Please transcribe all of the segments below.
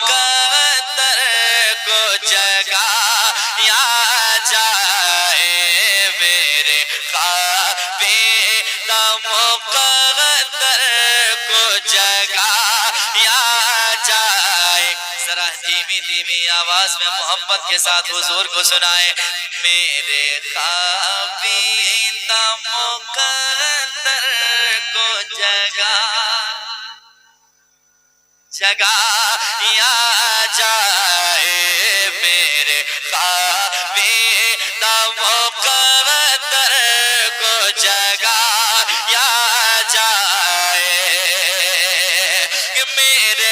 مقدر کو جگایا جائے میرے قابل مقدر کو جگایا جائے. ذرا دھیمی دھیمی آواز میں محبت کے ساتھ حضور کو سنائے. میرے قابل مقدر کو جگایا جائے میرے قابل مقدر کو جگایا جائے کہ میرے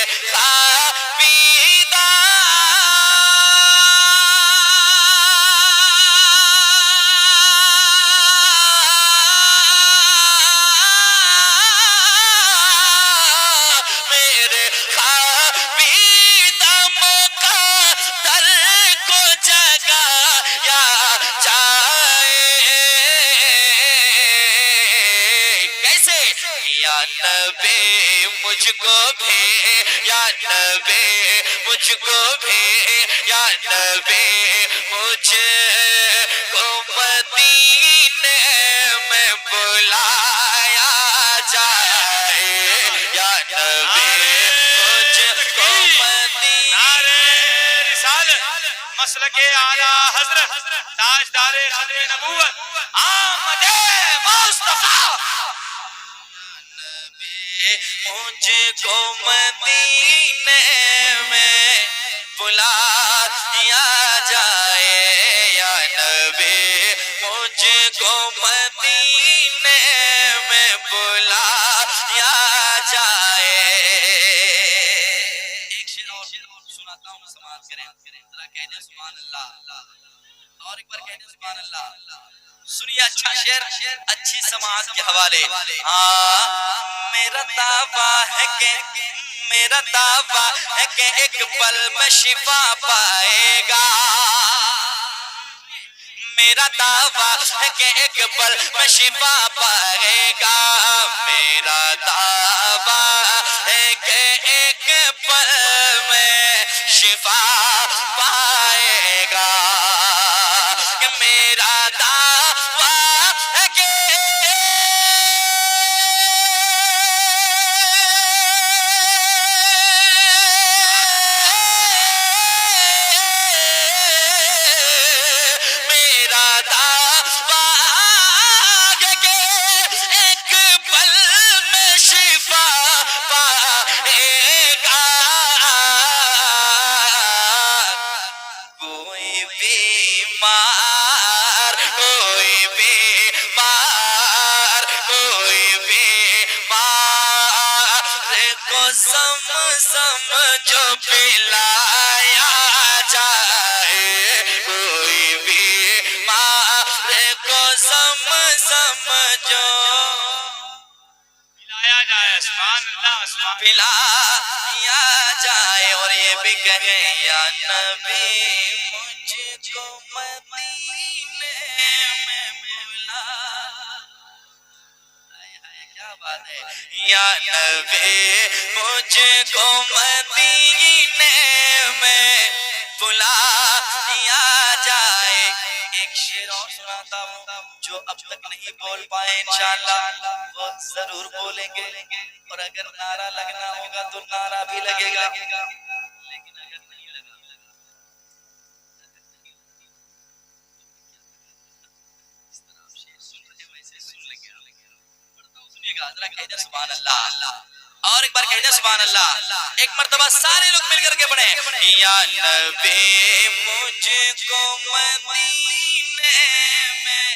نبی مجھ کو بھی یا نبی مجھ کو بھی یا نبی مجھ کو مدینے میں بلایا جائے یا نبی مجھ کو مدینے. رسالت مسلک اعلیٰ حضرت تاجدار ختم نبوت آمد مصطفیٰ مجھ کو مدینے میں بلایا جائے یا نبی مجھ کو مدینے میں بلایا جائے. ایک شعر اور سناتا ہوں سماعت کریں ذرا کہنے سبحان اللہ اور ایک بار کہنے سبحان اللہ. سنیے اچھا شعر اچھی سماعت کے حوالے. میرا دعویٰ ہے کہ ایک پل میں شفا پائے گا. میرا دعویٰ ہے کہ ایک پل میں شفا پائے گا. میرا دعویٰ ہے کہ ایک پل میں شفا پائے گا. کہ میرا دعویٰ ہے کہ جو پلایا جائے کوئی بھی مار کو جو پلایا جائے. سبحان اللہ سبحان پلایا جائے اور یہ بھی کہے یا نبی مجھ کو مدینے میں بلا. کیا بات ہے یا نبی مجھ کو مدینے میں بلایا جائے. ایک شعر اور سناتا ہوں جو اب تک نہیں بول پائے انشاءاللہ وہ ضرور بولیں گے اور اگر نعرہ لگنا ہوگا تو نعرہ بھی لگے گا لیکن اگر نہیں لگا اس طرح آپ شعر سن رہے ویسے سن لگے پڑھتا ہوں سنیے گا ذرا کہہ دیں سبحان اللہ اور ایک بار کہہ دیں سبحان اللہ. ایک مرتبہ سارے لوگ مل کر کے پڑھیں یا نبی مجھ کو مدینے میں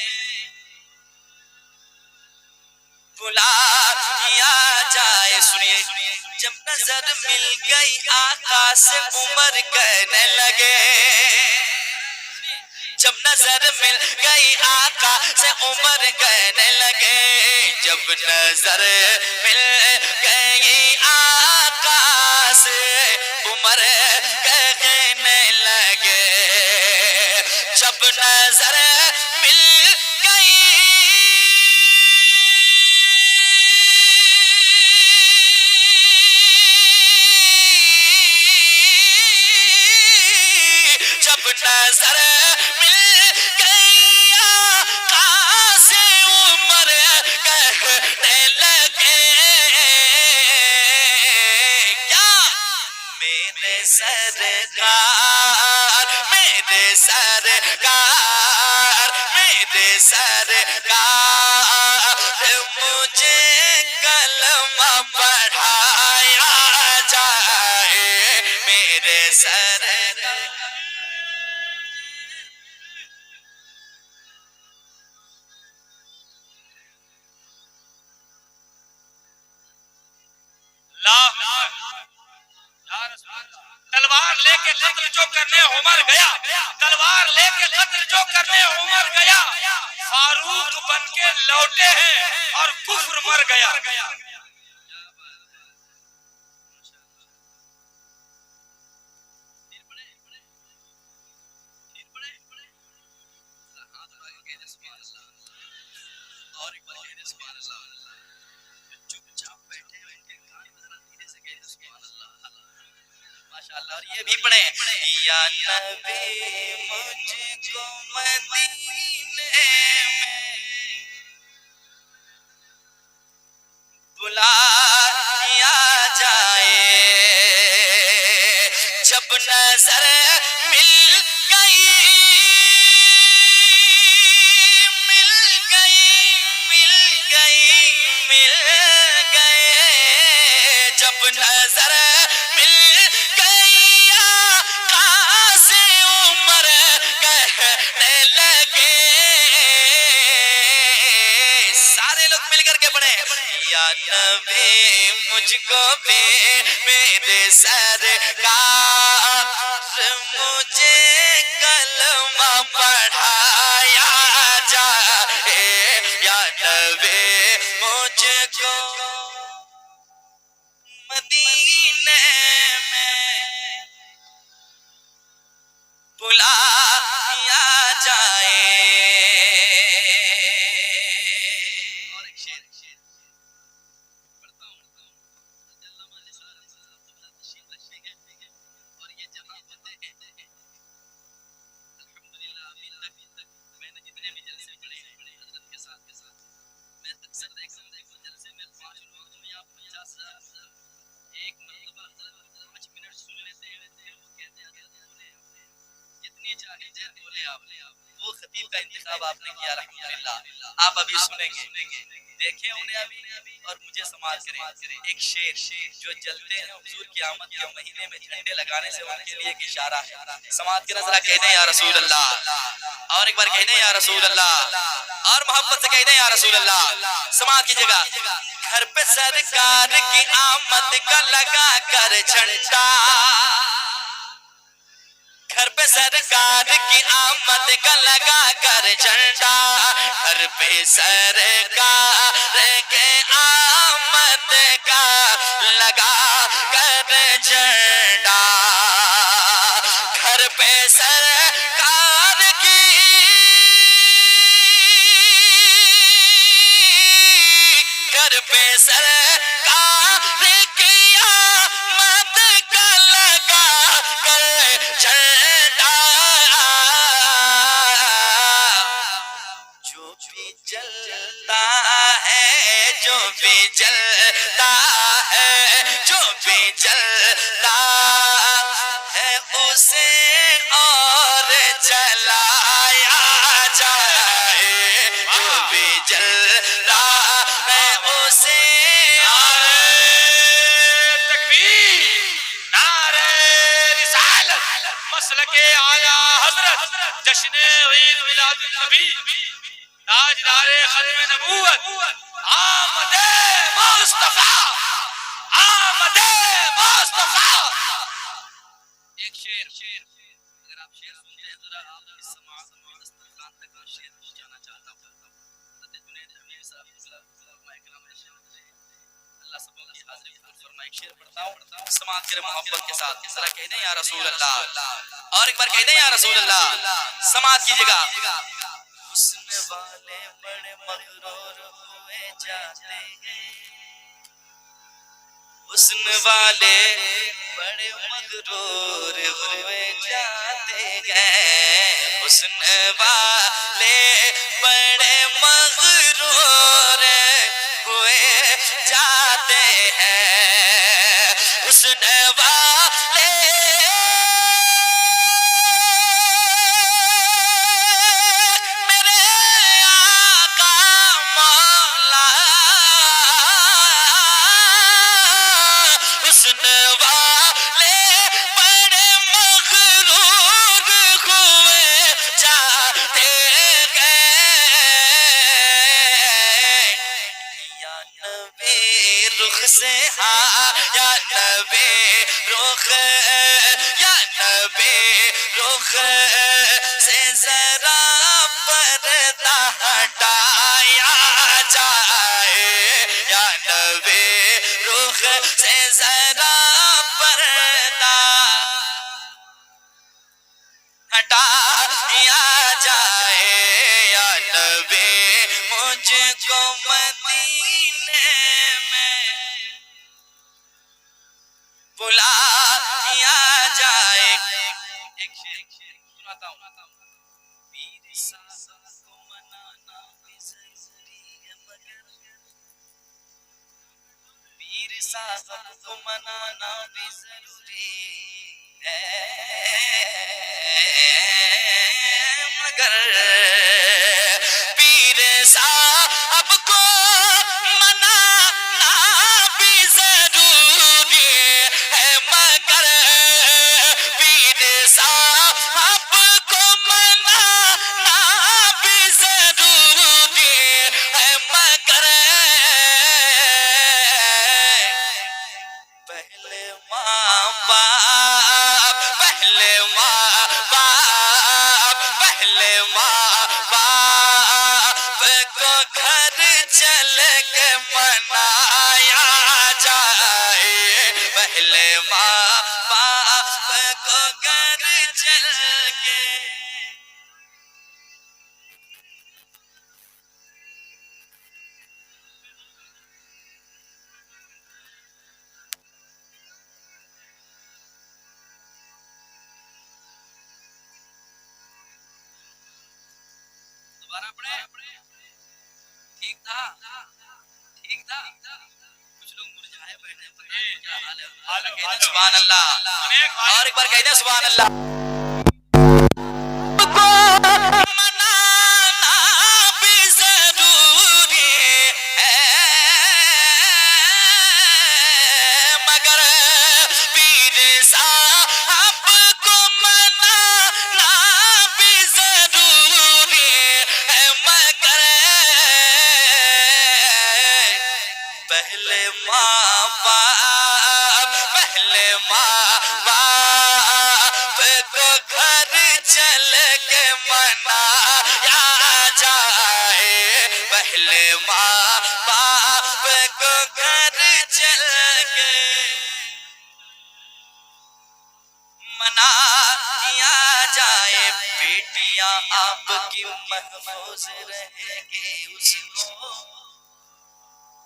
بلایا جائے. سنیے جب نظر مل گئی آقا سے عمر کہنے لگے. جب نظر مل گئی آقا سے عمر کہنے لگے. جب نظر مل گئی آقا سے عمر کہنے لگے. جب نظر مل گئی نظر مل گئی آقا سے عمر کہنے لگے کیا میرے سرکار میرے سرکار میرے سرکار مجھے کلمہ پڑھایا جائے میرے سرکار تلوار لے کے قتل جو کرنے عمر گیا تلوار لے کے قتل جو کرنے عمر گیا فاروق بن کے لوٹے ہیں اور کفر مر گیا اور یہ بھی پڑھیں یا نبی مجھ کو مدینے میں بلایا جائے جب نظر مل گئی مل گئی مل گئی مل گئے جب نظر مل گئی آقا سے عمر کہنے لگے سارے لوگ مل کر کے پڑھیں یا نبی مجھ کو بھی میرے سرکار مجھے کلمہ پڑھایا جائے یا نبی مجھ کو مدینے میں بلایا جائے اور ایک شعر پڑھتا ہوں اور یہ جہاں ہوتے ہیں الحمدللہ ابھی تک میں نے جتنے بھی جلسے پڑھے حضرت کے ساتھ میں اکثر دیکھتا ہوں جلسے میں 5 لوگ ہوں یا 50,000 ایک مرتبہ 5 منٹ سن لیتے ہیں وہ کہتے ہیں جتنی چاہے دیر بولے آپ وہ خطیب کا انتخاب آپ نے کیا الحمدللہ آپ ابھی سنیں گے دیکھیں انہیں ابھی اور مجھے سماعت کریں ایک شعر جو جلتے ہیں حضور کی آمد کے مہینے میں جھنڈے لگانے سے ان کے لیے ایک اشارہ ہے سماعت کریں ذرا کہہ دیں یا رسول اللہ اور ایک بار کہہ دیں یا رسول اللہ اور محبت سے کہہ دیں یا رسول اللہ سماعت کیجئے گا گھر پہ سرکار کی آمد کا لگا کر جھنڈا گھر پہ سرکار کی آمد کا لگا کر جھنڈا گھر پہ سرکار کے آمد کا لگا کر جھنڈا گھر پہ سرکار کی گھر پہ سرکار کی آمد کا لگا کر جھنڈا جو بھی جلتا ہے جو بھی جلتا ہے جو بھی جلتا ہے اسے اور جلایا جائے جو بھی جلتا ہے اسے اور تکبیر نعرہ رسالت مسلک اعلی حضرت جشن عید میلاد النبی تاجدار ختم نبوت آمد مصطفیٰ آمد مصطفیٰ ایک شعر اگر آپ شعر سنتے ہیں ذرا آپ کی سماعت میں دسترخوان تک کا شعر پہنچانا چاہتا ہوں حضرت جنید امیر صاحب اللہ سب کی حاضری قبول فرمائے ایک شعر پڑھتا ہوں سماعت کریں محبت کے ساتھ ذرا کہہ دیں یا رسول اللہ اور ایک بار کہہ دیں یا رسول اللہ سماعت کیجئے گا حسن والے بڑے مغرور ہوئے جاتے ہیں حسن والے بڑے مغرور ہوئے جاتے ہیں حسن والے بڑے مغرور ہوئے جاتے ہیں حسن والے میرے آقا مولا حسن والے بڑے مغرور ہوئے جاتے گئے یا نبی رخ سے یا نبی رخ یا نبی رخ سے ذرا پردہ ہٹایا جائے یا نبی رخ سے ذرا پردہ ہٹایا جائے یا نبی مجھ کو مدینے میں بلا دیا جائے ایک شعر سناتا ہوں پیر صاحب کو منانا بھی ضروری ہے مگر پیر صاحب کو منانا بھی ضروری ہے مگر پیر صاحب کو منانا بھی ضروری ہے مگر پیر صاحب کو منانا بھی ضروری ہے مگر پہلے ماں باپ پہلے ماں باپ پہلے ماں باپ کو گھر چل کے منایا جائے پہلے ماں باپ کو گھر چل کے دوبارہ پڑھے ٹھیک تھا ٹھیک تھا کچھ لوگ مرجھائے بیٹھے ہیں کیا حال ہے سبحان اللہ اور ایک بار کہتے ہیں سبحان اللہ منانا بھی ضروری ہے مگر پیر صاحب کو منانا بھی ضروری ہے مگر پہلے ماں باپ پہلے ماں باپ کو گھر چل کے منایا جائے پہلے ماں باپ کو گھر چل کے منایا جائے بیٹیاں آپ کی محفوظ رہے گی اس کو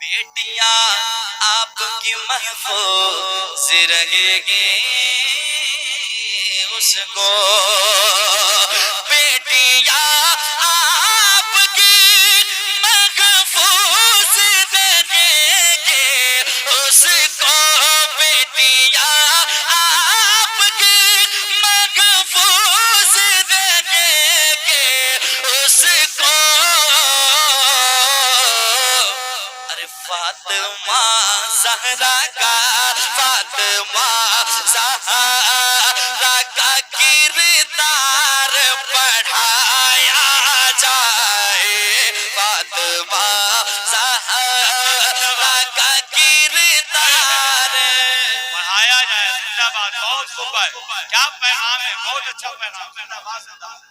بیٹیاں آپ کی محفوظ رہے گی اس کو بیٹیاں آپ کی محفوظ رہے گی اس کو بیٹیاں آپ کی محفوظ رہے گی اس کو فاطمہ زہرا کا فاطمہ زہرا کا کردار پڑھایا جائے فاطمہ زہرا کا کردار پڑھایا جائے زندہ باد بہت خوب ہے کیا پیغام ہے بہت اچھا پیغام زندہ باد زندہ باد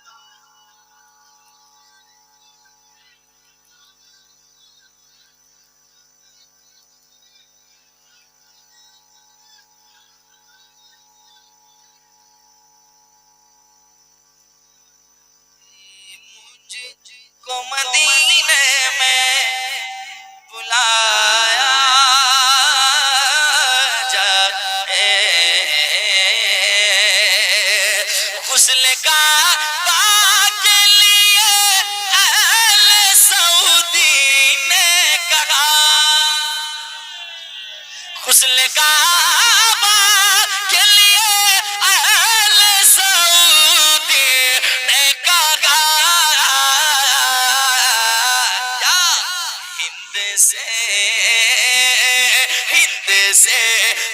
کو مدینے میں بلایا جائے غسل کا پاک غسل کعبہ کے لیے اہل سعودی نے کہا یا ہند سے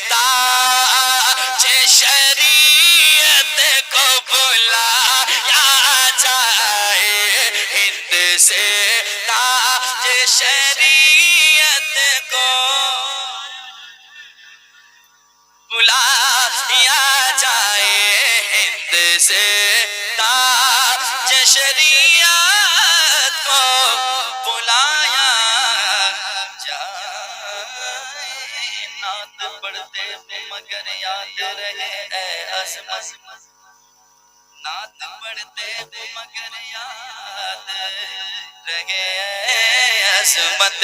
تاج شریعت کو بلایا جائے، ہند سے تاج شریعت کو بلایا جائے، ہند سے تاج شریعت کو بلایا جائے۔ نعت پڑھتے مگر یاد رہے اے عظمت، نعت پڑھتے مگر یاد رہے اے عظمت،